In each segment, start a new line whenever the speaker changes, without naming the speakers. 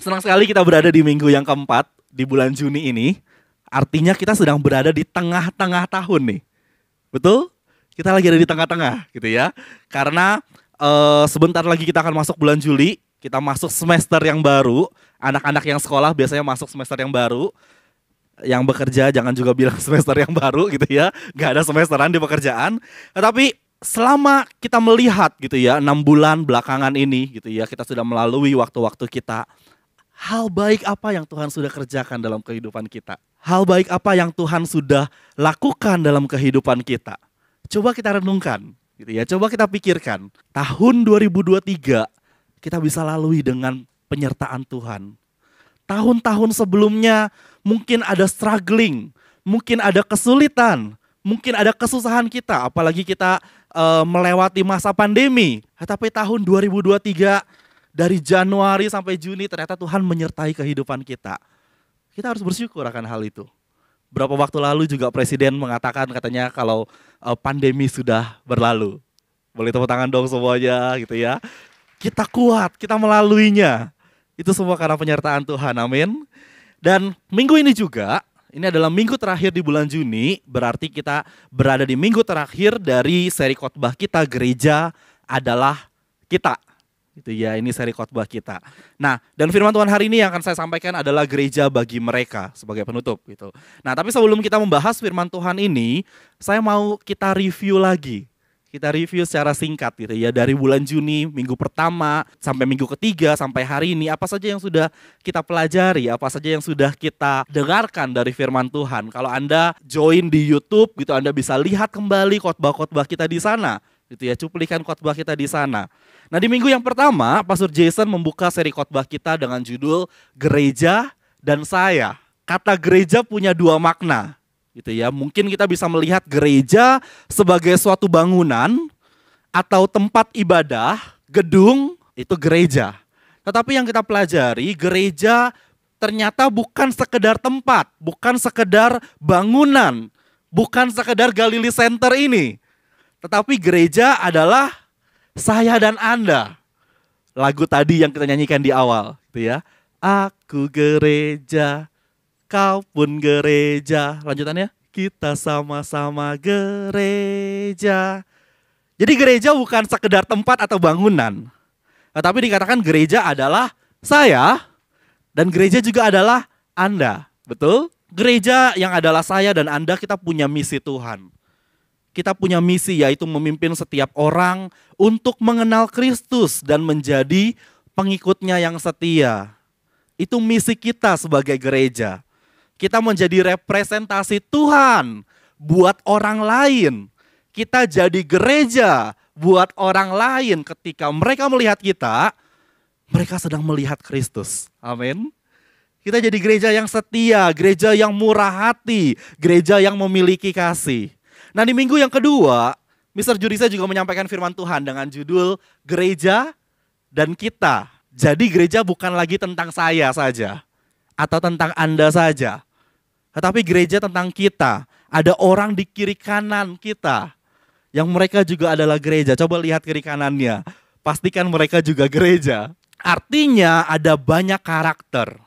Senang sekali kita berada di minggu yang keempat di bulan Juni ini. Artinya kita sedang berada di tengah-tengah tahun nih. Betul? Kita lagi ada di tengah-tengah gitu ya. Karena sebentar lagi kita akan masuk bulan Juli. Kita masuk semester yang baru. Anak-anak yang sekolah biasanya masuk semester yang baru. Yang bekerja jangan juga bilang semester yang baru gitu ya. Gak ada semesteran di pekerjaan. Tetapi selama kita melihat gitu ya 6 bulan belakangan ini gitu ya. Kita sudah melalui waktu-waktu kita. Hal baik apa yang Tuhan sudah kerjakan dalam kehidupan kita? Hal baik apa yang Tuhan sudah lakukan dalam kehidupan kita? Coba kita renungkan, gitu ya. Coba kita pikirkan. Tahun 2023 kita bisa lalui dengan penyertaan Tuhan. Tahun-tahun sebelumnya mungkin ada struggling, mungkin ada kesulitan, mungkin ada kesusahan kita, apalagi kita melewati masa pandemi. Tapi tahun 2023 dari Januari sampai Juni ternyata Tuhan menyertai kehidupan kita. Kita harus bersyukur akan hal itu. Berapa waktu lalu juga Presiden mengatakan katanya kalau pandemi sudah berlalu. Boleh tepuk tangan dong semuanya gitu ya. Kita kuat, kita melaluinya. Itu semua karena penyertaan Tuhan, amin. Dan minggu ini juga, ini adalah minggu terakhir di bulan Juni. Berarti kita berada di minggu terakhir dari seri khotbah kita, Gereja Adalah Kita. Itu ya, ini seri khotbah kita. Nah, dan firman Tuhan hari ini yang akan saya sampaikan adalah gereja bagi mereka sebagai penutup gitu. Nah, tapi sebelum kita membahas firman Tuhan ini, saya mau kita review lagi. Kita review secara singkat gitu ya, dari bulan Juni, minggu pertama sampai minggu ketiga sampai hari ini, apa saja yang sudah kita pelajari, apa saja yang sudah kita dengarkan dari firman Tuhan. Kalau Anda join di YouTube gitu, Anda bisa lihat kembali khotbah-khotbah kita di sana. Gitu ya, cuplikan khotbah kita di sana. Nah, di minggu yang pertama, Pastor Jason membuka seri khotbah kita dengan judul Gereja dan Saya. Kata gereja punya dua makna, gitu ya. Mungkin kita bisa melihat gereja sebagai suatu bangunan atau tempat ibadah, gedung, itu gereja. Tetapi yang kita pelajari, gereja ternyata bukan sekedar tempat, bukan sekedar bangunan, bukan sekedar Galilei Center ini. Tetapi gereja adalah saya dan Anda. Lagu tadi yang kita nyanyikan di awal, gitu ya. Aku gereja, kau pun gereja. Lanjutannya, kita sama-sama gereja. Jadi gereja bukan sekedar tempat atau bangunan. Tetapi dikatakan gereja adalah saya dan gereja juga adalah Anda. Betul? Gereja yang adalah saya dan Anda, kita punya misi Tuhan. Kita punya misi yaitu memimpin setiap orang untuk mengenal Kristus dan menjadi pengikutnya yang setia. Itu misi kita sebagai gereja. Kita menjadi representasi Tuhan buat orang lain. Kita jadi gereja buat orang lain ketika mereka melihat kita, mereka sedang melihat Kristus. Amin. Kita jadi gereja yang setia, gereja yang murah hati, gereja yang memiliki kasih. Nah, di minggu yang kedua, Mr. Jurisa juga menyampaikan firman Tuhan dengan judul Gereja dan Kita. Jadi gereja bukan lagi tentang saya saja atau tentang Anda saja. Tetapi gereja tentang kita. Ada orang di kiri kanan kita yang mereka juga adalah gereja. Coba lihat kiri kanannya. Pastikan mereka juga gereja. Artinya ada banyak karakter.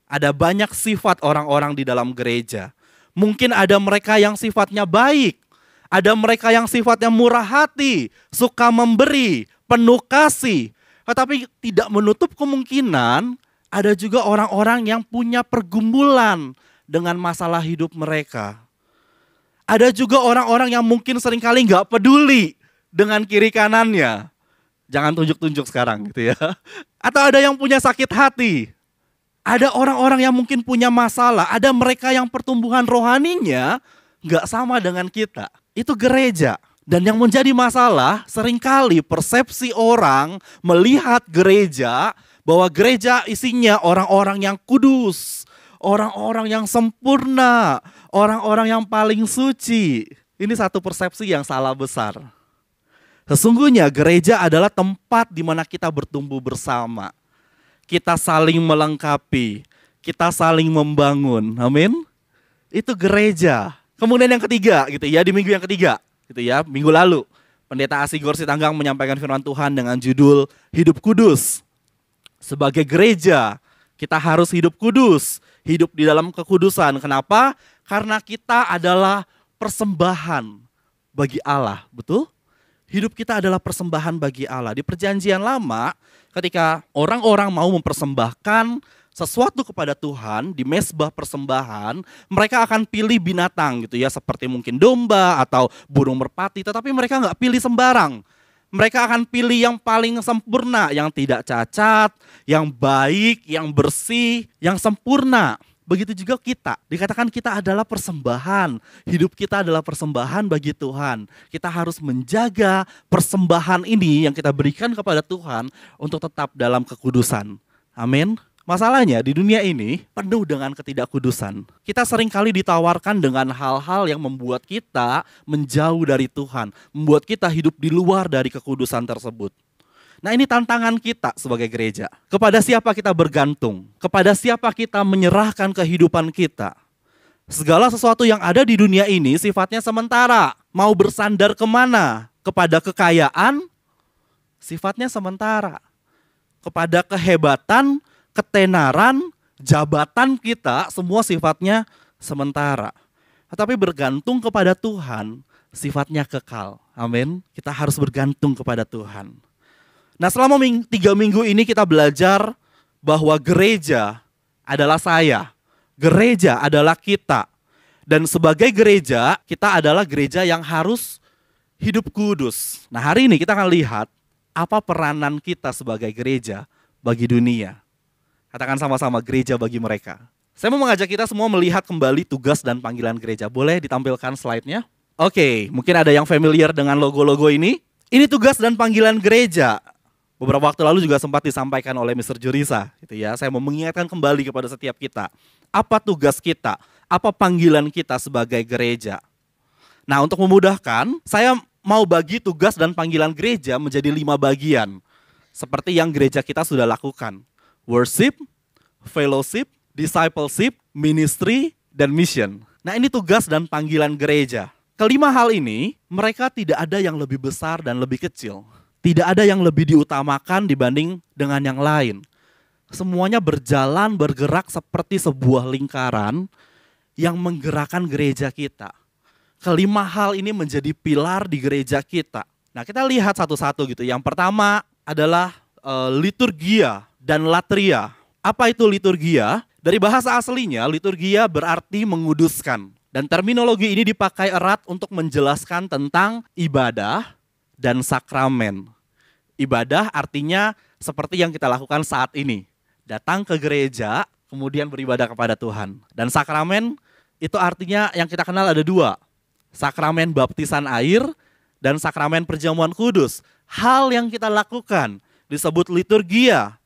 Ada banyak sifat orang-orang di dalam gereja. Mungkin ada mereka yang sifatnya baik. Ada mereka yang sifatnya murah hati, suka memberi, penuh kasih. Tetapi tidak menutup kemungkinan ada juga orang-orang yang punya pergumulan dengan masalah hidup mereka. Ada juga orang-orang yang mungkin seringkali gak peduli dengan kiri kanannya. Jangan tunjuk-tunjuk sekarang gitu ya. Atau ada yang punya sakit hati. Ada orang-orang yang mungkin punya masalah. Ada mereka yang pertumbuhan rohaninya gak sama dengan kita. Itu gereja. Dan yang menjadi masalah seringkali persepsi orang melihat gereja bahwa gereja isinya orang-orang yang kudus, orang-orang yang sempurna, orang-orang yang paling suci. Ini satu persepsi yang salah besar. Sesungguhnya gereja adalah tempat di mana kita bertumbuh bersama. kita saling melengkapi, kita saling membangun. Amin. Itu gereja. Kemudian yang ketiga gitu ya, di minggu yang ketiga gitu ya, minggu lalu Pendeta Asigor Sitanggang menyampaikan firman Tuhan dengan judul Hidup Kudus. Sebagai gereja, kita harus hidup kudus, hidup di dalam kekudusan. Kenapa? Karena kita adalah persembahan bagi Allah, betul? Hidup kita adalah persembahan bagi Allah. Di Perjanjian Lama, ketika orang-orang mau mempersembahkan sesuatu kepada Tuhan di mezbah persembahan, mereka akan pilih binatang gitu ya, seperti mungkin domba atau burung merpati, tetapi mereka nggak pilih sembarang. Mereka akan pilih yang paling sempurna, yang tidak cacat, yang baik, yang bersih, yang sempurna. Begitu juga kita, dikatakan kita adalah persembahan, hidup kita adalah persembahan bagi Tuhan. Kita harus menjaga persembahan ini yang kita berikan kepada Tuhan untuk tetap dalam kekudusan. Amin. Masalahnya di dunia ini penuh dengan ketidakkudusan. Kita seringkali ditawarkan dengan hal-hal yang membuat kita menjauh dari Tuhan, membuat kita hidup di luar dari kekudusan tersebut. Nah, ini tantangan kita sebagai gereja. Kepada siapa kita bergantung? Kepada siapa kita menyerahkan kehidupan kita? Segala sesuatu yang ada di dunia ini sifatnya sementara. Mau bersandar kemana? Kepada kekayaan? Sifatnya sementara. Kepada kehebatan, ketenaran, jabatan kita, semua sifatnya sementara. Tetapi bergantung kepada Tuhan, sifatnya kekal. Amin. Kita harus bergantung kepada Tuhan. Nah, selama 3 minggu ini kita belajar bahwa gereja adalah saya. Gereja adalah kita. Dan sebagai gereja, kita adalah gereja yang harus hidup kudus. Nah, hari ini kita akan lihat apa peranan kita sebagai gereja bagi dunia. Katakan sama-sama, gereja bagi mereka. Saya mau mengajak kita semua melihat kembali tugas dan panggilan gereja. Boleh ditampilkan slide-nya? Oke, mungkin ada yang familiar dengan logo-logo ini. Ini tugas dan panggilan gereja. Beberapa waktu lalu juga sempat disampaikan oleh Mr. Jurisa. Gitu ya. Saya mau mengingatkan kembali kepada setiap kita. Apa tugas kita? Apa panggilan kita sebagai gereja? Nah, untuk memudahkan, saya mau bagi tugas dan panggilan gereja menjadi 5 bagian. Seperti yang gereja kita sudah lakukan. Worship, fellowship, discipleship, ministry, dan mission. Nah, ini tugas dan panggilan gereja. Kelima hal ini, mereka tidak ada yang lebih besar dan lebih kecil. Tidak ada yang lebih diutamakan dibanding dengan yang lain. Semuanya berjalan, bergerak seperti sebuah lingkaran yang menggerakkan gereja kita. Kelima hal ini menjadi pilar di gereja kita. Nah, kita lihat satu-satu gitu. Yang pertama adalah liturgia dan latria. Apa itu liturgia? Dari bahasa aslinya, liturgia berarti menguduskan. Dan terminologi ini dipakai erat untuk menjelaskan tentang ibadah dan sakramen. Ibadah artinya seperti yang kita lakukan saat ini. Datang ke gereja, kemudian beribadah kepada Tuhan. Dan sakramen itu artinya yang kita kenal ada 2. Sakramen baptisan air dan sakramen perjamuan kudus. Hal yang kita lakukan disebut liturgia.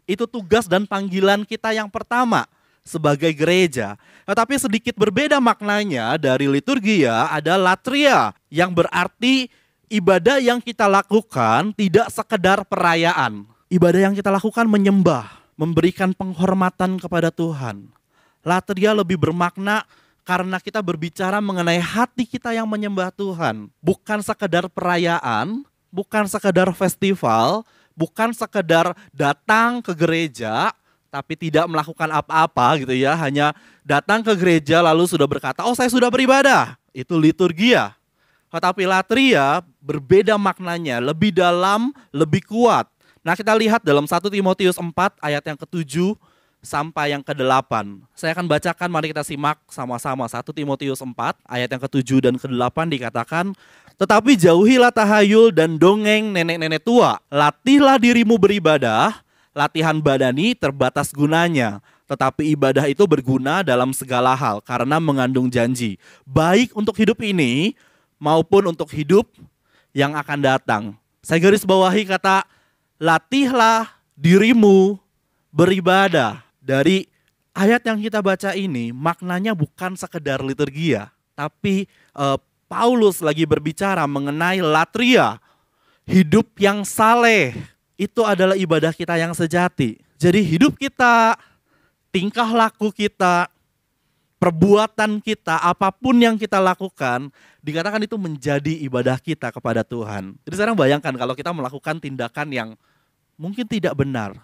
Itu tugas dan panggilan kita yang pertama sebagai gereja. Tetapi sedikit berbeda maknanya dari liturgia ada latria, yang berarti ibadah yang kita lakukan tidak sekedar perayaan. Ibadah yang kita lakukan menyembah, memberikan penghormatan kepada Tuhan. Latria lebih bermakna karena kita berbicara mengenai hati kita yang menyembah Tuhan. Bukan sekedar perayaan, bukan sekedar festival, bukan sekedar datang ke gereja, tapi tidak melakukan apa-apa gitu ya. Hanya datang ke gereja lalu sudah berkata, oh saya sudah beribadah. Itu liturgia. Tetapi latria berbeda maknanya, lebih dalam, lebih kuat. Nah, kita lihat dalam 1 Timotius 4 ayat yang ke-7 sampai yang ke-8. Saya akan bacakan, mari kita simak sama-sama. 1 Timotius 4 ayat yang ke-7 dan ke-8 dikatakan, tetapi jauhilah tahayul dan dongeng nenek-nenek tua. Latihlah dirimu beribadah, latihan badani terbatas gunanya. Tetapi ibadah itu berguna dalam segala hal karena mengandung janji. Baik untuk hidup ini maupun untuk hidup yang akan datang. Saya garis bawahi kata, latihlah dirimu beribadah. Dari ayat yang kita baca ini maknanya bukan sekedar liturgia. Tapi Paulus lagi berbicara mengenai latria, hidup yang saleh. Itu adalah ibadah kita yang sejati. Jadi hidup kita, tingkah laku kita, perbuatan kita, apapun yang kita lakukan, dikatakan itu menjadi ibadah kita kepada Tuhan. Jadi sekarang bayangkan kalau kita melakukan tindakan yang mungkin tidak benar,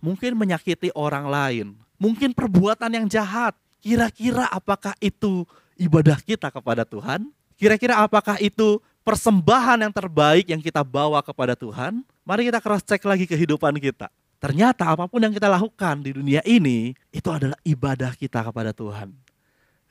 mungkin menyakiti orang lain, mungkin perbuatan yang jahat. Kira-kira apakah itu ibadah kita kepada Tuhan? Kira-kira apakah itu persembahan yang terbaik yang kita bawa kepada Tuhan? Mari kita cross check lagi kehidupan kita. Ternyata apapun yang kita lakukan di dunia ini, itu adalah ibadah kita kepada Tuhan.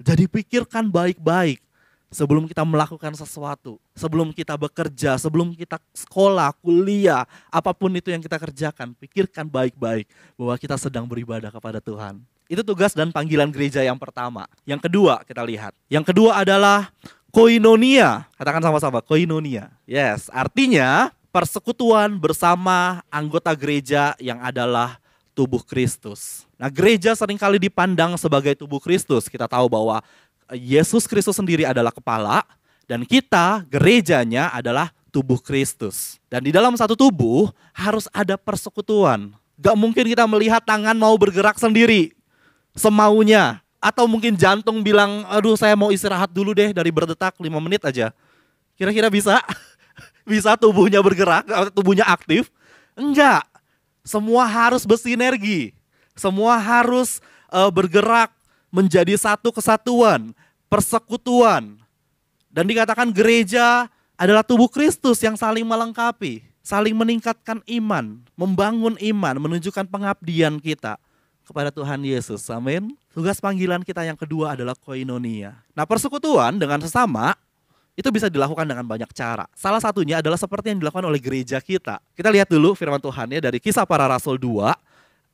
Jadi pikirkan baik-baik sebelum kita melakukan sesuatu. Sebelum kita bekerja, sebelum kita sekolah, kuliah, apapun itu yang kita kerjakan. Pikirkan baik-baik bahwa kita sedang beribadah kepada Tuhan. Itu tugas dan panggilan gereja yang pertama. Yang kedua kita lihat. Yang kedua adalah koinonia. Katakan sama-sama, koinonia. Yes, artinya persekutuan bersama anggota gereja yang adalah tubuh Kristus. Nah, gereja seringkali dipandang sebagai tubuh Kristus. Kita tahu bahwa Yesus Kristus sendiri adalah kepala dan kita, gerejanya adalah tubuh Kristus. Dan di dalam satu tubuh harus ada persekutuan. Gak mungkin kita melihat tangan mau bergerak sendiri, semaunya. Atau mungkin jantung bilang, aduh saya mau istirahat dulu deh dari berdetak 5 menit aja. Kira-kira bisa? Bisa tubuhnya bergerak, tubuhnya aktif? Enggak. Semua harus bersinergi. Semua harus bergerak menjadi satu kesatuan, persekutuan. Dan dikatakan gereja adalah tubuh Kristus yang saling melengkapi, saling meningkatkan iman, membangun iman, menunjukkan pengabdian kita kepada Tuhan Yesus. Amin. Tugas panggilan kita yang kedua adalah koinonia. Nah, persekutuan dengan sesama itu bisa dilakukan dengan banyak cara. Salah satunya adalah seperti yang dilakukan oleh gereja kita. Kita lihat dulu firman Tuhan ya dari Kisah Para Rasul 2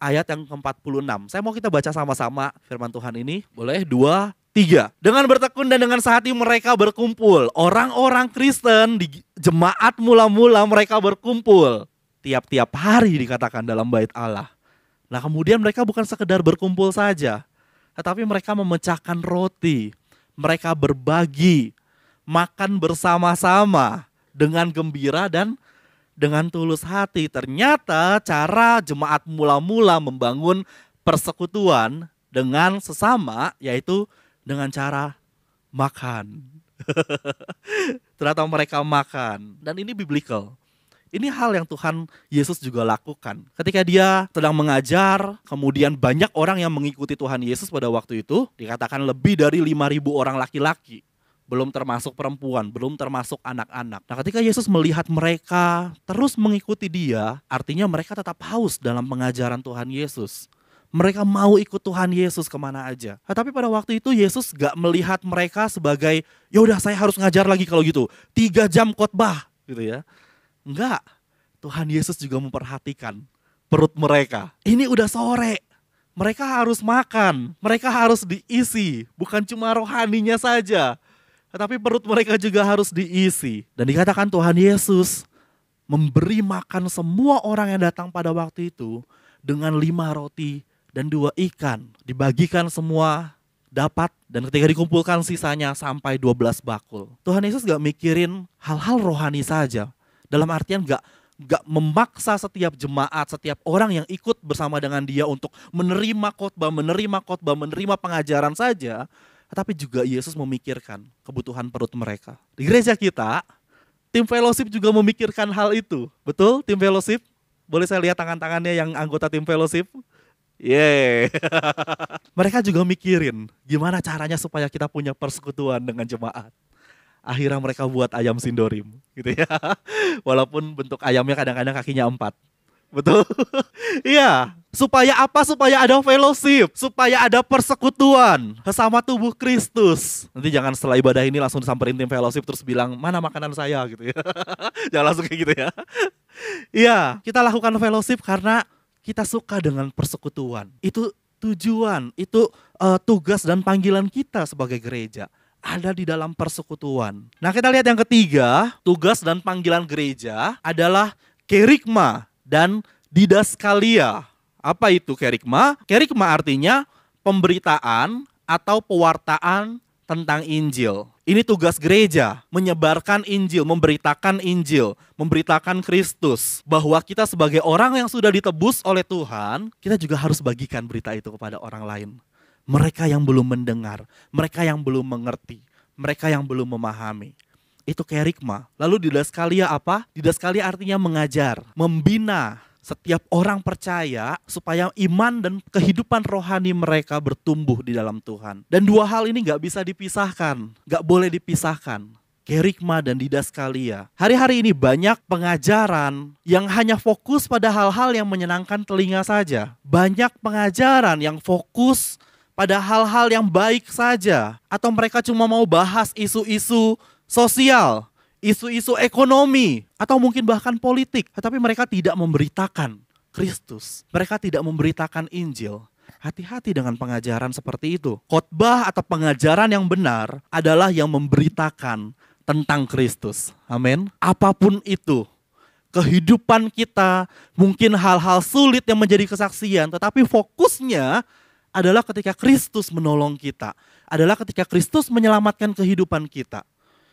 ayat yang ke-46. Saya mau kita baca sama-sama firman Tuhan ini. Boleh? 2, 3. Dengan bertekun dan dengan sehati mereka berkumpul. Orang-orang Kristen di jemaat mula-mula mereka berkumpul. Tiap-tiap hari dikatakan dalam bait Allah. Nah, kemudian mereka bukan sekedar berkumpul saja, tetapi mereka memecahkan roti. Mereka berbagi, makan bersama-sama dengan gembira dan dengan tulus hati. Ternyata cara jemaat mula-mula membangun persekutuan dengan sesama yaitu dengan cara makan. Ternyata mereka makan. Dan ini biblical. Ini hal yang Tuhan Yesus juga lakukan. Ketika dia sedang mengajar, kemudian banyak orang yang mengikuti Tuhan Yesus pada waktu itu. Dikatakan lebih dari 5.000 orang laki-laki. Belum termasuk perempuan, belum termasuk anak-anak. Nah, ketika Yesus melihat mereka terus mengikuti dia, artinya mereka tetap haus dalam pengajaran Tuhan Yesus. Mereka mau ikut Tuhan Yesus kemana aja. Nah, tapi pada waktu itu Yesus gak melihat mereka sebagai, yaudah saya harus ngajar lagi kalau gitu. 3 jam khotbah gitu ya. Enggak, Tuhan Yesus juga memperhatikan perut mereka. Ini udah sore, mereka harus makan, mereka harus diisi. Bukan cuma rohaninya saja, tetapi perut mereka juga harus diisi. Dan dikatakan Tuhan Yesus memberi makan semua orang yang datang pada waktu itu dengan 5 roti dan 2 ikan. Dibagikan semua dapat dan ketika dikumpulkan sisanya sampai 12 bakul. Tuhan Yesus gak mikirin hal-hal rohani saja. Dalam artian gak memaksa setiap jemaat, setiap orang yang ikut bersama dengan dia untuk menerima khotbah, menerima pengajaran saja. Tetapi juga Yesus memikirkan kebutuhan perut mereka. Di gereja kita, tim fellowship juga memikirkan hal itu. Betul, tim fellowship? Boleh saya lihat tangan-tangannya yang anggota tim fellowship? Yeay. Mereka juga mikirin gimana caranya supaya kita punya persekutuan dengan jemaat. Akhirnya mereka buat ayam sindorim gitu ya. Walaupun bentuk ayamnya kadang-kadang kakinya 4. Betul? Iya. Supaya apa? Supaya ada fellowship, supaya ada persekutuan sesama tubuh Kristus. Nanti jangan setelah ibadah ini langsung samperin tim fellowship terus bilang, mana makanan saya gitu ya. Jangan langsung kayak gitu ya. Iya, kita lakukan fellowship karena kita suka dengan persekutuan. Itu tujuan, itu tugas dan panggilan kita sebagai gereja. Ada di dalam persekutuan. Nah, kita lihat yang ketiga, tugas dan panggilan gereja adalah kerigma dan didaskalia. Apa itu kerigma? Kerigma artinya pemberitaan atau pewartaan tentang Injil. Ini tugas gereja, menyebarkan Injil, memberitakan Kristus. Bahwa kita sebagai orang yang sudah ditebus oleh Tuhan, kita juga harus bagikan berita itu kepada orang lain. Mereka yang belum mendengar, mereka yang belum mengerti, mereka yang belum memahami. Itu kerygma. Lalu didaskalia apa? Didaskalia artinya mengajar, membina setiap orang percaya supaya iman dan kehidupan rohani mereka bertumbuh di dalam Tuhan. Dan dua hal ini gak bisa dipisahkan, gak boleh dipisahkan. Kerygma dan didaskalia. Hari-hari ini banyak pengajaran yang hanya fokus pada hal-hal yang menyenangkan telinga saja. Banyak pengajaran yang fokus pada hal-hal yang baik saja. Atau mereka cuma mau bahas isu-isu sosial, isu-isu ekonomi, atau mungkin bahkan politik. Tetapi mereka tidak memberitakan Kristus. Mereka tidak memberitakan Injil. Hati-hati dengan pengajaran seperti itu. Khotbah atau pengajaran yang benar adalah yang memberitakan tentang Kristus. Amin. Apapun itu, kehidupan kita, mungkin hal-hal sulit yang menjadi kesaksian, tetapi fokusnya adalah ketika Kristus menolong kita. Adalah ketika Kristus menyelamatkan kehidupan kita.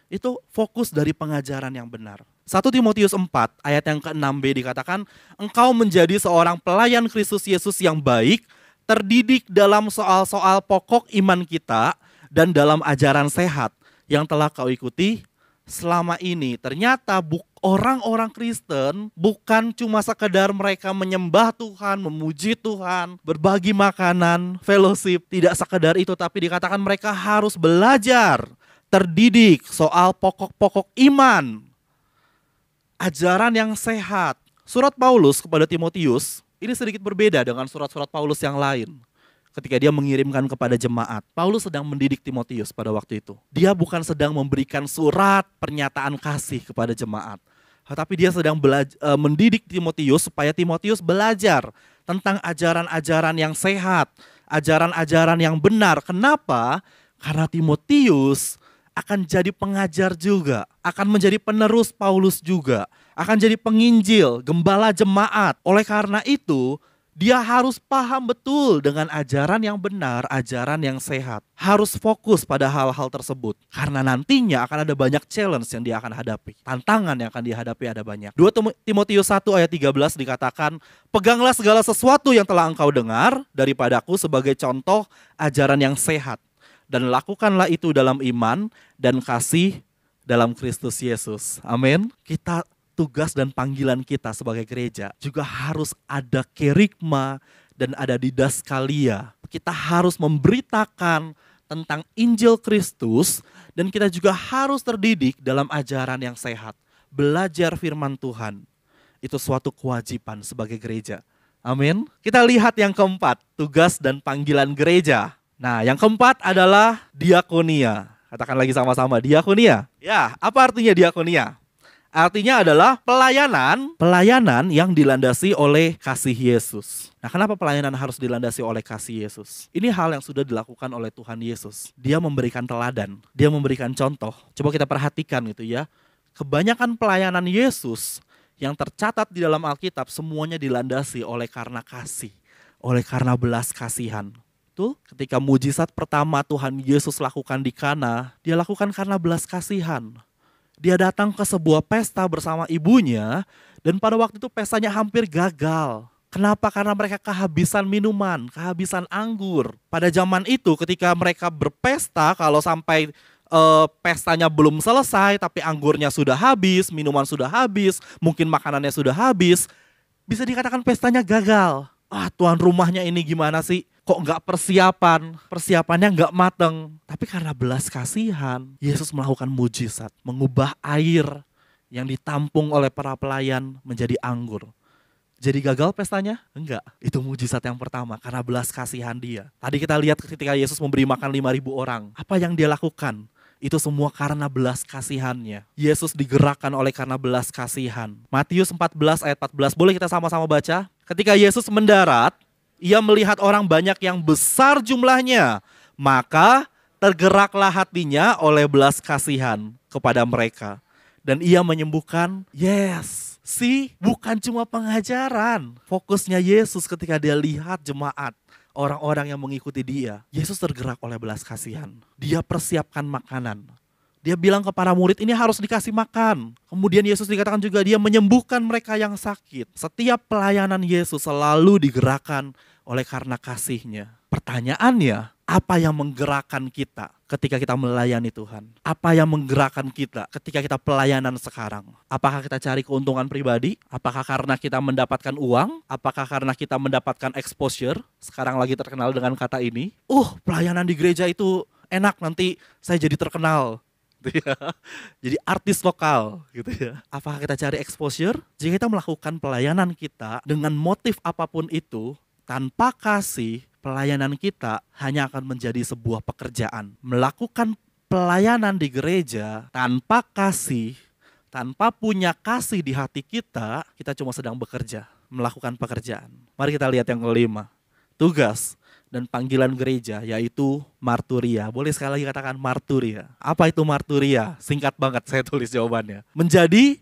Itu fokus dari pengajaran yang benar. 1 Timotius 4 ayat yang ke-6b dikatakan, engkau menjadi seorang pelayan Kristus Yesus yang baik, terdidik dalam soal-soal pokok iman kita dan dalam ajaran sehat yang telah kau ikuti selama ini. Ternyata orang-orang Kristen bukan cuma sekedar mereka menyembah Tuhan, memuji Tuhan, berbagi makanan, fellowship, tidak sekedar itu, tapi dikatakan mereka harus belajar, terdidik soal pokok-pokok iman, ajaran yang sehat. Surat Paulus kepada Timotius ini sedikit berbeda dengan surat-surat Paulus yang lain. Ketika dia mengirimkan kepada jemaat, Paulus sedang mendidik Timotius pada waktu itu. Dia bukan sedang memberikan surat pernyataan kasih kepada jemaat, tetapi dia sedang mendidik Timotius supaya Timotius belajar tentang ajaran-ajaran yang sehat, ajaran-ajaran yang benar. Kenapa? Karena Timotius akan jadi pengajar juga, akan menjadi penerus Paulus juga, akan jadi penginjil, gembala jemaat. Oleh karena itu, dia harus paham betul dengan ajaran yang benar, ajaran yang sehat. Harus fokus pada hal-hal tersebut. Karena nantinya akan ada banyak challenge yang dia akan hadapi. Tantangan yang akan dihadapi ada banyak. 2 Timotius 1 ayat 13 dikatakan, peganglah segala sesuatu yang telah engkau dengar daripadaku sebagai contoh ajaran yang sehat. Dan lakukanlah itu dalam iman dan kasih dalam Kristus Yesus. Amin. Tugas dan panggilan kita sebagai gereja juga harus ada kerygma dan ada didaskalia. Kita harus memberitakan tentang Injil Kristus dan kita juga harus terdidik dalam ajaran yang sehat. Belajar firman Tuhan. Itu suatu kewajiban sebagai gereja. Amin. Kita lihat yang keempat, tugas dan panggilan gereja. Nah, yang keempat adalah diakonia. Katakan lagi sama-sama, diakonia. Ya, apa artinya diakonia? Artinya adalah pelayanan yang dilandasi oleh kasih Yesus. Nah, kenapa pelayanan harus dilandasi oleh kasih Yesus? Ini hal yang sudah dilakukan oleh Tuhan Yesus. Dia memberikan teladan, dia memberikan contoh. Coba kita perhatikan gitu ya. Kebanyakan pelayanan Yesus yang tercatat di dalam Alkitab semuanya dilandasi oleh karena kasih, oleh karena belas kasihan. Tuh, ketika mujizat pertama Tuhan Yesus lakukan di Kana, dia lakukan karena belas kasihan. Dia datang ke sebuah pesta bersama ibunya, dan pada waktu itu pestanya hampir gagal. Kenapa? Karena mereka kehabisan minuman, kehabisan anggur. Pada zaman itu ketika mereka berpesta, kalau sampai pestanya belum selesai, tapi anggurnya sudah habis, minuman sudah habis, mungkin makanannya sudah habis, bisa dikatakan pestanya gagal. Tuan rumahnya ini gimana sih? Kok nggak persiapannya nggak mateng. Tapi karena belas kasihan, Yesus melakukan mujizat, mengubah air yang ditampung oleh para pelayan menjadi anggur. Jadi gagal pestanya? Enggak. Itu mujizat yang pertama, karena belas kasihan dia. Tadi kita lihat ketika Yesus memberi makan 5.000 orang. Apa yang dia lakukan? Itu semua karena belas kasihannya. Yesus digerakkan oleh karena belas kasihan. Matius 14 ayat 14, boleh kita sama-sama baca? Ketika Yesus mendarat, ia melihat orang banyak yang besar jumlahnya, maka tergeraklah hatinya oleh belas kasihan kepada mereka. Dan ia menyembuhkan, bukan cuma pengajaran. Fokusnya Yesus ketika dia lihat jemaat, orang-orang yang mengikuti dia, Yesus tergerak oleh belas kasihan. Dia persiapkan makanan. Dia bilang kepada murid ini harus dikasih makan. Kemudian Yesus dikatakan juga dia menyembuhkan mereka yang sakit. Setiap pelayanan Yesus selalu digerakkan oleh karena kasihnya. Pertanyaannya, apa yang menggerakkan kita ketika kita melayani Tuhan? Apa yang menggerakkan kita ketika kita pelayanan sekarang? Apakah kita cari keuntungan pribadi? Apakah karena kita mendapatkan uang? Apakah karena kita mendapatkan exposure? Sekarang lagi terkenal dengan kata ini. Pelayanan di gereja itu enak, nanti saya jadi terkenal. Jadi artis lokal gitu ya. Apakah kita cari exposure? Jika kita melakukan pelayanan kita dengan motif apapun itu, tanpa kasih, pelayanan kita hanya akan menjadi sebuah pekerjaan. Melakukan pelayanan di gereja tanpa kasih, tanpa punya kasih di hati kita, kita cuma sedang bekerja, melakukan pekerjaan. Mari kita lihat yang kelima. Tugas dan panggilan gereja, yaitu marturia. Boleh sekali lagi katakan marturia. Apa itu marturia? Singkat banget saya tulis jawabannya. Menjadi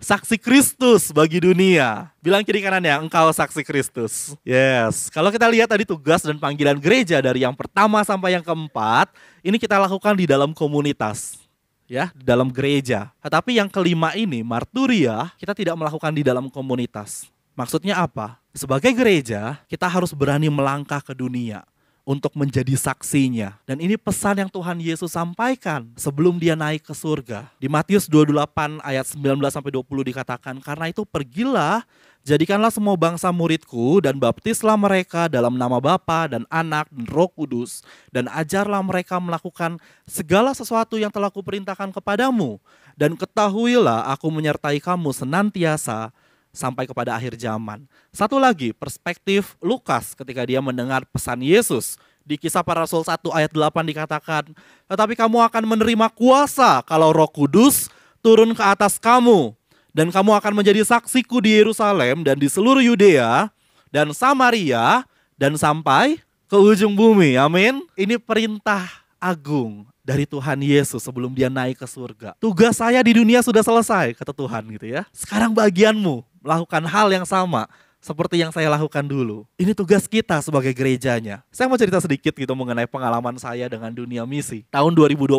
saksi Kristus bagi dunia. Bilang kiri kanannya, engkau saksi Kristus. Yes. Kalau kita lihat tadi tugas dan panggilan gereja dari yang pertama sampai yang keempat, ini kita lakukan di dalam komunitas. Ya, di dalam gereja. Tetapi yang kelima ini, marturia, kita tidak melakukan di dalam komunitas. Maksudnya apa? Sebagai gereja, kita harus berani melangkah ke dunia untuk menjadi saksinya. Dan ini pesan yang Tuhan Yesus sampaikan sebelum dia naik ke surga. Di Matius 28 ayat 19-20 dikatakan, karena itu pergilah, jadikanlah semua bangsa muridku dan baptislah mereka dalam nama Bapa dan Anak dan Roh Kudus. Dan ajarlah mereka melakukan segala sesuatu yang telah kuperintahkan kepadamu. Dan ketahuilah aku menyertai kamu senantiasa sampai kepada akhir zaman. Satu lagi, perspektif Lukas ketika dia mendengar pesan Yesus. Di Kisah Para Rasul 1 ayat 8 dikatakan, tetapi kamu akan menerima kuasa kalau Roh Kudus turun ke atas kamu. Dan kamu akan menjadi saksiku di Yerusalem dan di seluruh Yudea dan Samaria dan sampai ke ujung bumi. Amin. Ini perintah agung dari Tuhan Yesus sebelum dia naik ke surga. Tugas saya di dunia sudah selesai, kata Tuhan gitu ya. Sekarang bagianmu melakukan hal yang sama seperti yang saya lakukan dulu. Ini tugas kita sebagai gerejanya. Saya mau cerita sedikit gitu mengenai pengalaman saya dengan dunia misi. Tahun 2020,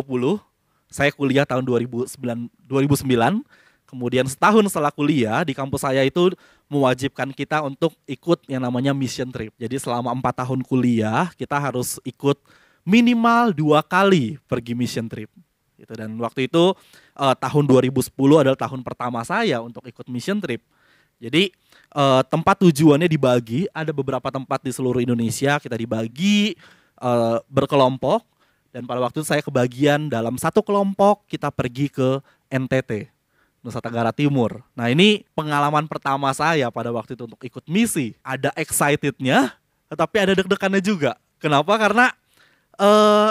saya kuliah tahun 2009. Kemudian setahun setelah kuliah di kampus saya itu mewajibkan kita untuk ikut yang namanya mission trip. Jadi selama 4 tahun kuliah kita harus ikut minimal 2 kali pergi mission trip. Gitu. Dan waktu itu tahun 2010 adalah tahun pertama saya untuk ikut mission trip. Jadi tempat tujuannya dibagi, ada beberapa tempat di seluruh Indonesia, kita dibagi berkelompok. Dan pada waktu itu saya kebagian dalam satu kelompok, kita pergi ke NTT, Nusa Tenggara Timur. Nah ini pengalaman pertama saya pada waktu itu untuk ikut misi. Ada excitednya, tetapi ada deg-degannya juga. Kenapa? Karena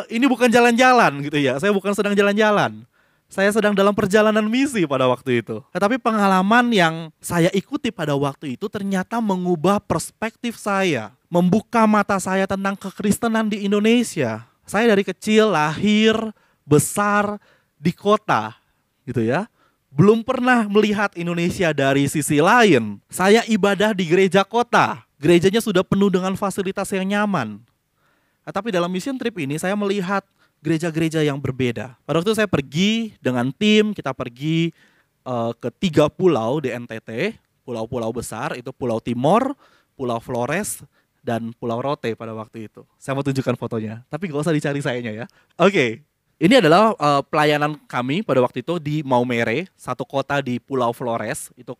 ini bukan jalan-jalan gitu ya. Saya bukan sedang jalan-jalan. Saya sedang dalam perjalanan misi pada waktu itu. Tetapi pengalaman yang saya ikuti pada waktu itu ternyata mengubah perspektif saya. Membuka mata saya tentang kekristenan di Indonesia. Saya dari kecil lahir, besar di kota gitu ya. Belum pernah melihat Indonesia dari sisi lain. Saya ibadah di gereja kota. Gerejanya sudah penuh dengan fasilitas yang nyaman. Tapi dalam mission trip ini saya melihat gereja-gereja yang berbeda. Pada waktu itu saya pergi dengan tim, kita pergi ke 3 pulau di NTT, pulau-pulau besar, itu Pulau Timor, Pulau Flores, dan Pulau Rote pada waktu itu. Saya mau tunjukkan fotonya, tapi gak usah dicari sayanya ya. Oke, ini adalah pelayanan kami pada waktu itu di Maumere, satu kota di Pulau Flores, itu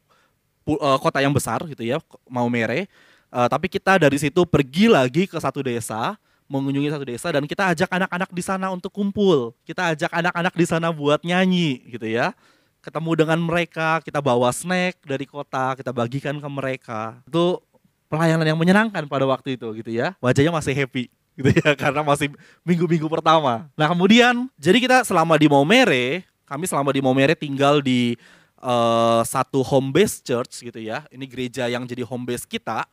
kota yang besar gitu ya, Maumere. Tapi kita dari situ pergi lagi ke satu desa, mengunjungi satu desa dan kita ajak anak-anak di sana untuk kumpul. Kita ajak anak-anak di sana buat nyanyi gitu ya. Ketemu dengan mereka, kita bawa snack dari kota, kita bagikan ke mereka. Itu pelayanan yang menyenangkan pada waktu itu gitu ya. Wajahnya masih happy gitu ya karena masih minggu-minggu pertama. Nah, kemudian jadi kita selama di Maumere, kami selama di Maumere tinggal di satu home base church gitu ya. Ini gereja yang jadi home base kita.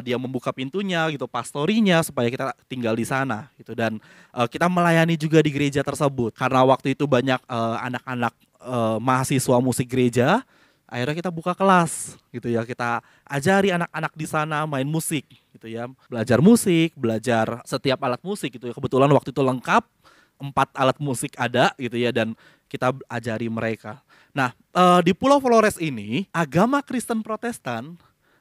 Dia membuka pintunya gitu, pastorinya supaya kita tinggal di sana gitu. Dan kita melayani juga di gereja tersebut karena waktu itu banyak anak-anak mahasiswa musik gereja Akhirnya kita buka kelas gitu ya, kita ajari anak-anak di sana main musik gitu ya, belajar musik, belajar setiap alat musik gitu ya. Kebetulan waktu itu lengkap 4 alat musik ada gitu ya, dan kita ajari mereka. Nah, di Pulau Flores ini agama Kristen Protestan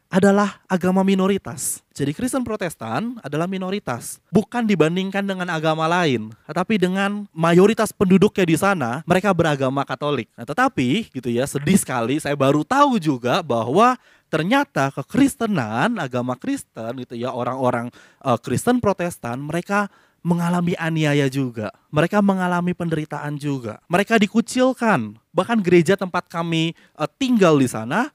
adalah agama minoritas. Jadi Kristen Protestan adalah minoritas, bukan dibandingkan dengan agama lain, tetapi dengan mayoritas penduduknya di sana mereka beragama Katolik. Nah, tetapi gitu ya, sedih sekali saya baru tahu juga bahwa ternyata kekristenan, agama Kristen gitu ya, orang-orang Kristen Protestan mereka mengalami aniaya juga. Mereka mengalami penderitaan juga. Mereka dikucilkan. Bahkan gereja tempat kami tinggal di sana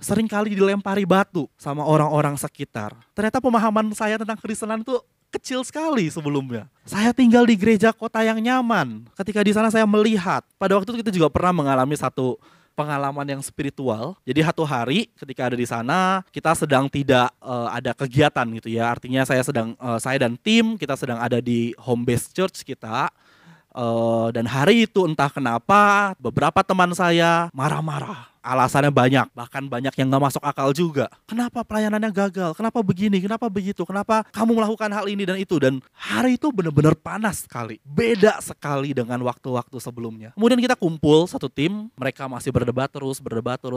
seringkali dilempari batu sama orang-orang sekitar. Ternyata pemahaman saya tentang Kristenan itu kecil sekali sebelumnya. Saya tinggal di gereja kota yang nyaman. Ketika di sana saya melihat, pada waktu itu kita juga pernah mengalami satu pengalaman yang spiritual. Jadi satu hari ketika ada di sana, kita sedang tidak ada kegiatan gitu ya. Artinya saya dan tim kita sedang ada di home base church kita. Dan hari itu entah kenapa beberapa teman saya marah-marah. Alasannya banyak, bahkan banyak yang gak masuk akal juga. Kenapa pelayanannya gagal? Kenapa begini? Kenapa begitu? Kenapa kamu melakukan hal ini dan itu? Dan hari itu benar-benar panas sekali. Beda sekali dengan waktu-waktu sebelumnya. Kemudian kita kumpul satu tim, mereka masih berdebat terus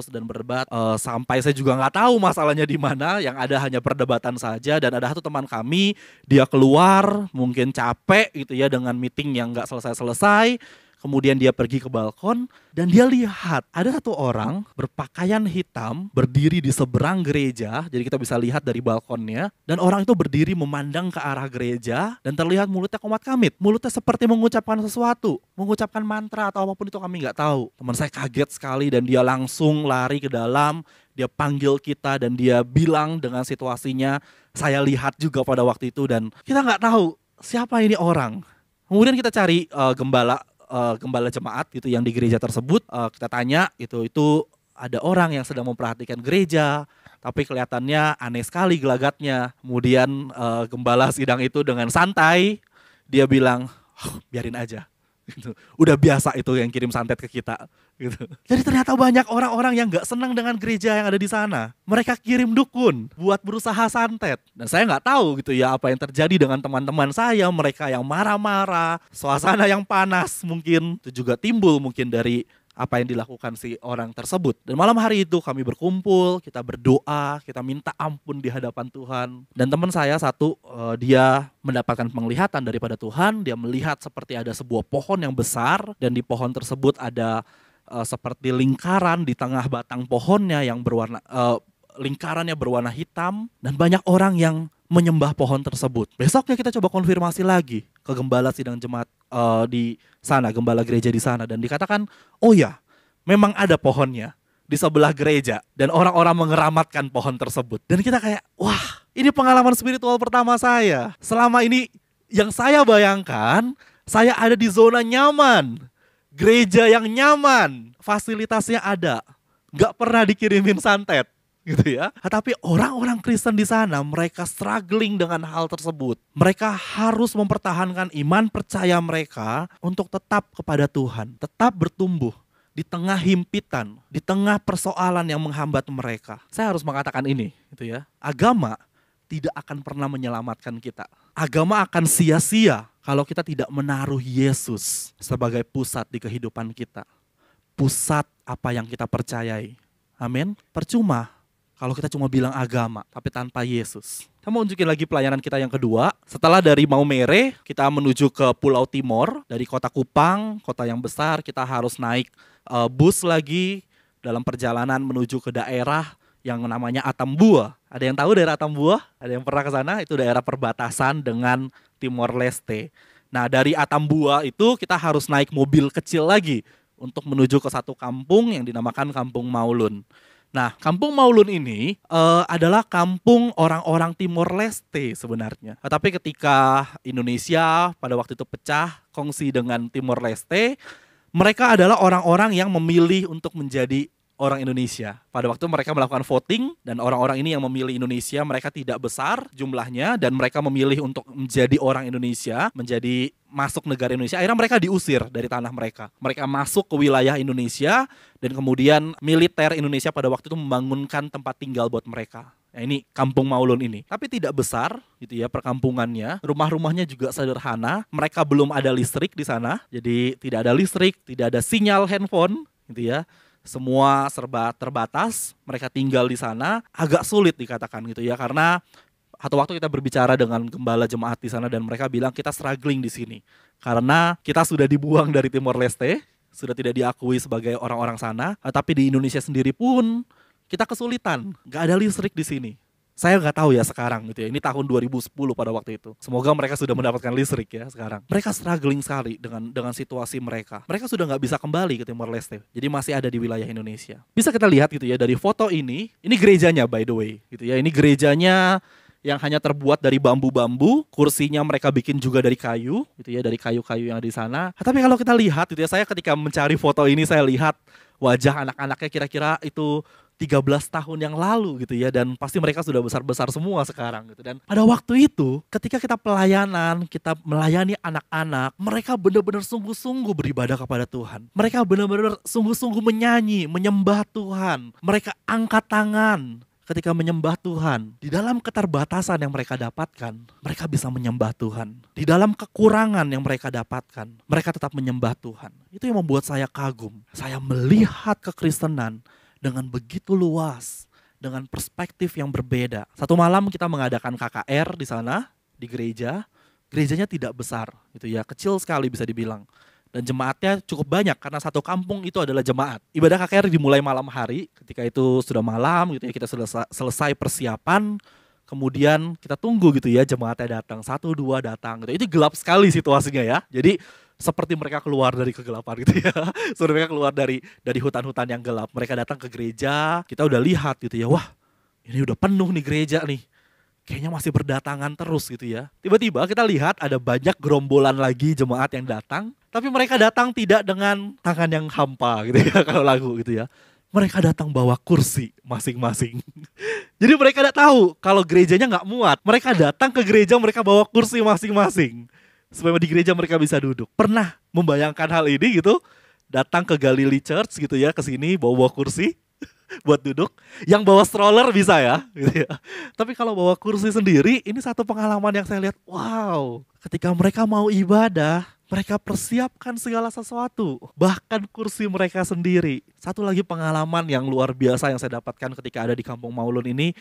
dan berdebat. Sampai saya juga gak tahu masalahnya di mana. Yang ada hanya perdebatan saja. Dan ada satu teman kami, dia keluar, mungkin capek gitu ya dengan meeting yang gak selesai-selesai. Kemudian dia pergi ke balkon dan dia lihat ada satu orang berpakaian hitam berdiri di seberang gereja. Jadi kita bisa lihat dari balkonnya. Dan orang itu berdiri memandang ke arah gereja dan terlihat mulutnya komat kamit. Mulutnya seperti mengucapkan sesuatu, mengucapkan mantra atau apapun itu, kami nggak tahu. Teman saya kaget sekali dan dia langsung lari ke dalam. Dia panggil kita dan dia bilang dengan situasinya, saya lihat juga pada waktu itu dan kita nggak tahu siapa ini orang. Kemudian kita cari gembala jemaat gitu yang di gereja tersebut. Kita tanya itu ada orang yang sedang memperhatikan gereja, tapi kelihatannya aneh sekali gelagatnya. Kemudian gembala sidang itu dengan santai dia bilang, biarin aja. Gitu. Udah biasa itu yang kirim santet ke kita. Gitu. Jadi ternyata banyak orang-orang yang gak senang dengan gereja yang ada di sana. Mereka kirim dukun buat berusaha santet. Dan saya gak tahu gitu ya apa yang terjadi dengan teman-teman saya. Mereka yang marah-marah, suasana yang panas mungkin. Itu juga timbul mungkin dari apa yang dilakukan si orang tersebut. Dan malam hari itu kami berkumpul, kita berdoa, kita minta ampun di hadapan Tuhan. Dan teman saya satu, dia mendapatkan penglihatan daripada Tuhan. Dia melihat seperti ada sebuah pohon yang besar, dan di pohon tersebut ada seperti lingkaran di tengah batang pohonnya yang berwarna lingkarannya berwarna hitam, dan banyak orang yang menyembah pohon tersebut. Besoknya kita coba konfirmasi lagi ke gembala sidang jemaat di sana, gembala gereja di sana, dan dikatakan, oh ya, memang ada pohonnya di sebelah gereja dan orang-orang mengeramatkan pohon tersebut. Dan kita kayak, wah, ini pengalaman spiritual pertama saya. Selama ini yang saya bayangkan, saya ada di zona nyaman, gereja yang nyaman, fasilitasnya ada, gak pernah dikirimin santet. Gitu ya. Tapi orang-orang Kristen di sana mereka struggling dengan hal tersebut. Mereka harus mempertahankan iman percaya mereka untuk tetap kepada Tuhan, tetap bertumbuh di tengah himpitan, di tengah persoalan yang menghambat mereka. Saya harus mengatakan ini, gitu ya. Agama tidak akan pernah menyelamatkan kita. Agama akan sia-sia kalau kita tidak menaruh Yesus sebagai pusat di kehidupan kita. Pusat apa yang kita percayai. Amin. Percuma kalau kita cuma bilang agama, tapi tanpa Yesus. Kita mau unjukin lagi pelayanan kita yang kedua. Setelah dari Maumere, kita menuju ke Pulau Timor. Dari kota Kupang, kota yang besar, kita harus naik bus lagi dalam perjalanan menuju ke daerah yang namanya Atambua. Ada yang tahu daerah Atambua? Ada yang pernah ke sana? Itu daerah perbatasan dengan Timor Leste. Nah, dari Atambua itu kita harus naik mobil kecil lagi untuk menuju ke satu kampung yang dinamakan Kampung Maulun. Nah, Kampung Maulun ini adalah kampung orang-orang Timor Leste sebenarnya. Tapi ketika Indonesia pada waktu itu pecah kongsi dengan Timor Leste, mereka adalah orang-orang yang memilih untuk menjadi orang Indonesia. Pada waktu mereka melakukan voting dan orang-orang ini yang memilih Indonesia, mereka tidak besar jumlahnya dan mereka memilih untuk menjadi orang Indonesia, menjadi masuk negara Indonesia, akhirnya mereka diusir dari tanah mereka. Mereka masuk ke wilayah Indonesia dan kemudian militer Indonesia pada waktu itu membangunkan tempat tinggal buat mereka. Nah, ini Kampung Maulun ini. Tapi tidak besar gitu ya perkampungannya. Rumah-rumahnya juga sederhana. Mereka belum ada listrik di sana. Jadi tidak ada listrik, tidak ada sinyal handphone gitu ya. Semua serba terbatas. Mereka tinggal di sana agak sulit dikatakan gitu ya, karena satu waktu kita berbicara dengan gembala jemaat di sana dan mereka bilang kita struggling di sini karena kita sudah dibuang dari Timor Leste, sudah tidak diakui sebagai orang-orang sana. Tapi di Indonesia sendiri pun kita kesulitan, nggak ada listrik di sini. Saya nggak tahu ya sekarang gitu ya. Ini tahun 2010 pada waktu itu. Semoga mereka sudah mendapatkan listrik ya sekarang. Mereka struggling sekali dengan situasi mereka. Mereka sudah nggak bisa kembali ke Timor Leste. Jadi masih ada di wilayah Indonesia. Bisa kita lihat gitu ya dari foto ini. Ini gerejanya by the way gitu ya. Ini gerejanya yang hanya terbuat dari bambu-bambu, kursinya mereka bikin juga dari kayu, gitu ya, dari kayu-kayu yang ada di sana. Tapi kalau kita lihat, gitu ya, saya ketika mencari foto ini saya lihat wajah anak-anaknya kira-kira itu 13 tahun yang lalu gitu ya, dan pasti mereka sudah besar-besar semua sekarang gitu. Dan pada waktu itu ketika kita pelayanan, kita melayani anak-anak, mereka benar-benar sungguh-sungguh beribadah kepada Tuhan. Mereka benar-benar sungguh-sungguh menyanyi, menyembah Tuhan. Mereka angkat tangan ketika menyembah Tuhan. Di dalam keterbatasan yang mereka dapatkan, mereka bisa menyembah Tuhan. Di dalam kekurangan yang mereka dapatkan, mereka tetap menyembah Tuhan. Itu yang membuat saya kagum. Saya melihat kekristenan dengan begitu luas, dengan perspektif yang berbeda. Satu malam kita mengadakan KKR di sana, di gereja. Gerejanya tidak besar, gitu ya, kecil sekali bisa dibilang. Dan jemaatnya cukup banyak karena satu kampung itu adalah jemaat. Ibadah KKR dimulai malam hari, ketika itu sudah malam gitu ya, kita sudah selesai persiapan, kemudian kita tunggu gitu ya jemaatnya datang, 1-2 datang gitu. Itu gelap sekali situasinya ya. Jadi seperti mereka keluar dari kegelapan gitu ya. Seperti mereka keluar dari hutan-hutan yang gelap. Mereka datang ke gereja, kita udah lihat gitu ya, wah ini udah penuh nih gereja nih. Kayaknya masih berdatangan terus gitu ya. Tiba-tiba kita lihat ada banyak gerombolan lagi jemaat yang datang. Tapi mereka datang tidak dengan tangan yang hampa gitu ya, kalau lagu gitu ya. Mereka datang bawa kursi masing-masing. Jadi mereka tidak tahu kalau gerejanya nggak muat. Mereka datang ke gereja, mereka bawa kursi masing-masing. Supaya di gereja mereka bisa duduk. Pernah membayangkan hal ini gitu? Datang ke Galilee Church gitu ya, ke sini bawa kursi buat duduk. Yang bawa stroller bisa ya, gitu ya. Tapi kalau bawa kursi sendiri, ini satu pengalaman yang saya lihat, wow. Ketika mereka mau ibadah, mereka persiapkan segala sesuatu, bahkan kursi mereka sendiri. Satu lagi pengalaman yang luar biasa yang saya dapatkan ketika ada di Kampung Maulun ini,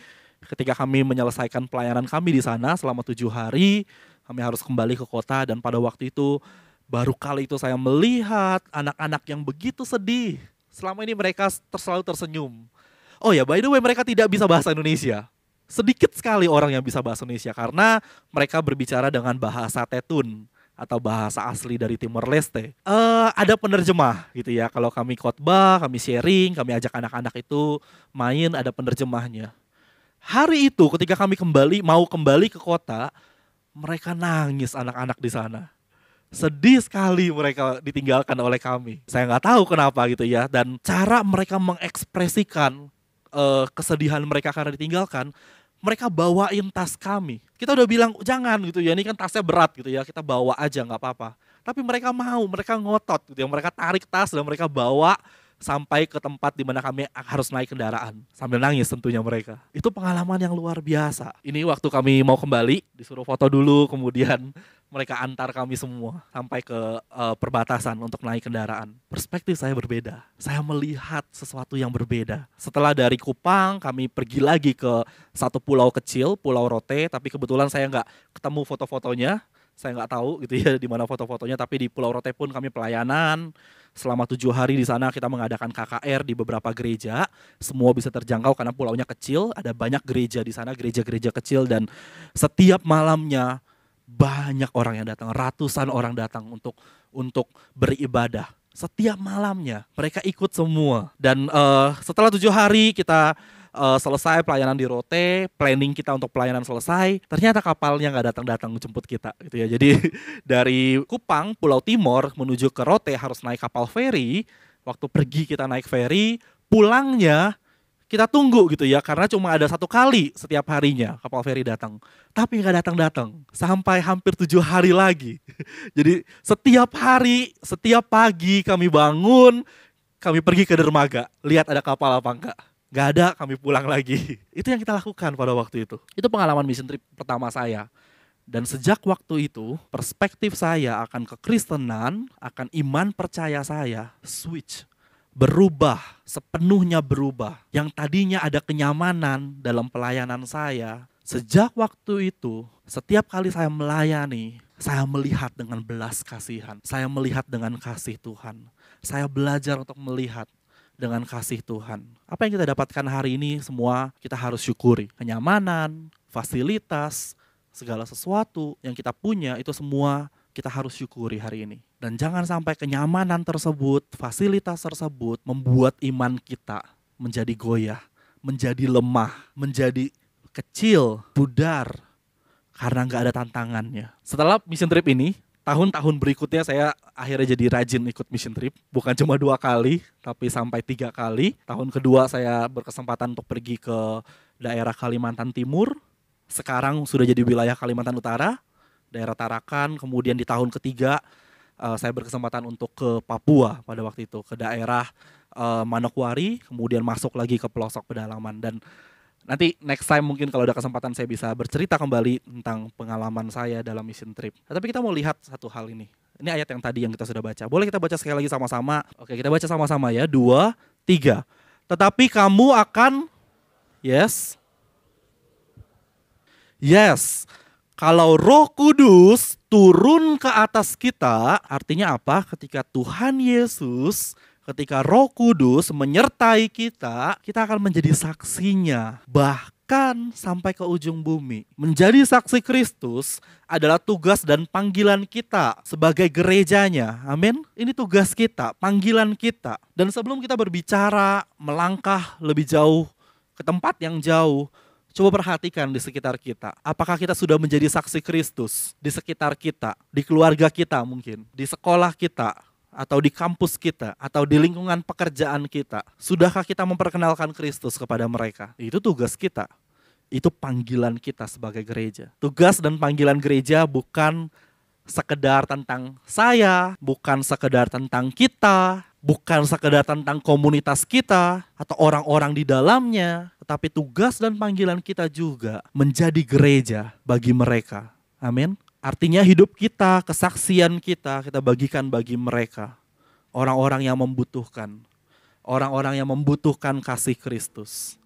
ketika kami menyelesaikan pelayanan kami di sana selama 7 hari, kami harus kembali ke kota, dan pada waktu itu, baru kali itu saya melihat anak-anak yang begitu sedih. Selama ini mereka selalu tersenyum. Oh ya, by the way, mereka tidak bisa bahasa Indonesia. Sedikit sekali orang yang bisa bahasa Indonesia karena mereka berbicara dengan bahasa Tetun atau bahasa asli dari Timor Leste. Ada penerjemah gitu ya. Kalau kami khotbah, kami sharing, kami ajak anak-anak itu main, ada penerjemahnya. Hari itu ketika kami mau kembali ke kota, mereka nangis anak-anak di sana. Sedih sekali mereka ditinggalkan oleh kami. Saya nggak tahu kenapa gitu ya. Dan cara mereka mengekspresikan kesedihan mereka karena ditinggalkan, mereka bawain tas kami. Kita udah bilang jangan gitu ya, ini kan tasnya berat gitu ya, kita bawa aja nggak apa-apa. Tapi mereka mau, mereka ngotot gitu ya, mereka tarik tas dan mereka bawa sampai ke tempat di mana kami harus naik kendaraan. Sambil nangis tentunya mereka. Itu pengalaman yang luar biasa. Ini waktu kami mau kembali, disuruh foto dulu, kemudian mereka antar kami semua sampai ke perbatasan untuk naik kendaraan. Perspektif saya berbeda. Saya melihat sesuatu yang berbeda. Setelah dari Kupang, kami pergi lagi ke satu pulau kecil, Pulau Rote. Tapi kebetulan saya nggak ketemu foto-fotonya. Saya nggak tahu gitu ya di mana foto-fotonya. Tapi di Pulau Rote pun kami pelayanan. Selama 7 hari di sana kita mengadakan KKR di beberapa gereja. Semua bisa terjangkau karena pulaunya kecil. Ada banyak gereja di sana, gereja-gereja kecil. Dan setiap malamnya banyak orang yang datang, ratusan orang datang untuk beribadah. Setiap malamnya mereka ikut semua. Dan setelah 7 hari kita selesai pelayanan di Rote, planning kita untuk pelayanan selesai, ternyata kapalnya nggak datang-datang menjemput kita gitu ya. Jadi dari Kupang, Pulau Timor menuju ke Rote harus naik kapal feri. Waktu pergi kita naik feri, pulangnya Kita tunggu gitu ya, karena cuma ada 1 kali setiap harinya kapal feri datang. Tapi nggak datang-datang, sampai hampir 7 hari lagi. Jadi setiap hari, setiap pagi kami bangun, kami pergi ke dermaga, lihat ada kapal apa enggak. Nggak ada, kami pulang lagi. Itu yang kita lakukan pada waktu itu. Itu pengalaman mission trip pertama saya. Dan sejak waktu itu, perspektif saya akan kekristenan, akan iman percaya saya, switch. Berubah, sepenuhnya berubah. Yang tadinya ada kenyamanan dalam pelayanan saya, sejak waktu itu, setiap kali saya melayani, saya melihat dengan belas kasihan. Saya melihat dengan kasih Tuhan. Saya belajar untuk melihat dengan kasih Tuhan. Apa yang kita dapatkan hari ini semua kita harus syukuri. Kenyamanan, fasilitas, segala sesuatu yang kita punya itu semua kita harus syukuri hari ini. Dan jangan sampai kenyamanan tersebut, fasilitas tersebut membuat iman kita menjadi goyah, menjadi lemah, menjadi kecil, pudar, karena nggak ada tantangannya. Setelah mission trip ini, tahun-tahun berikutnya saya akhirnya jadi rajin ikut mission trip. Bukan cuma 2 kali, tapi sampai 3 kali. Tahun kedua saya berkesempatan untuk pergi ke daerah Kalimantan Timur. Sekarang sudah jadi wilayah Kalimantan Utara, daerah Tarakan. Kemudian di tahun ketiga saya berkesempatan untuk ke Papua pada waktu itu, ke daerah Manokwari, kemudian masuk lagi ke pelosok pedalaman. Dan nanti next time mungkin kalau ada kesempatan saya bisa bercerita kembali tentang pengalaman saya dalam mission trip. Tapi kita mau lihat satu hal ini. Ini ayat yang tadi yang kita sudah baca. Boleh kita baca sekali lagi sama-sama? Oke, kita baca sama-sama ya. 2, 3. Tetapi kamu akan, yes, kalau Roh Kudus turun ke atas kita, artinya apa? Ketika Tuhan Yesus, ketika Roh Kudus menyertai kita, kita akan menjadi saksinya, bahkan sampai ke ujung bumi. Menjadi saksi Kristus adalah tugas dan panggilan kita sebagai gerejanya. Amin. Ini tugas kita, panggilan kita. Dan sebelum kita berbicara, melangkah lebih jauh ke tempat yang jauh, coba perhatikan di sekitar kita. Apakah kita sudah menjadi saksi Kristus di sekitar kita, di keluarga kita mungkin, di sekolah kita, atau di kampus kita, atau di lingkungan pekerjaan kita. Sudahkah kita memperkenalkan Kristus kepada mereka? Itu tugas kita. Itu panggilan kita sebagai gereja. Tugas dan panggilan gereja bukan sekedar tentang saya, bukan sekedar tentang kita, bukan sekedar tentang komunitas kita atau orang-orang di dalamnya, tetapi tugas dan panggilan kita juga menjadi gereja bagi mereka. Amin. Artinya hidup kita, kesaksian kita bagikan bagi mereka. Orang-orang yang membutuhkan. Orang-orang yang membutuhkan kasih Kristus.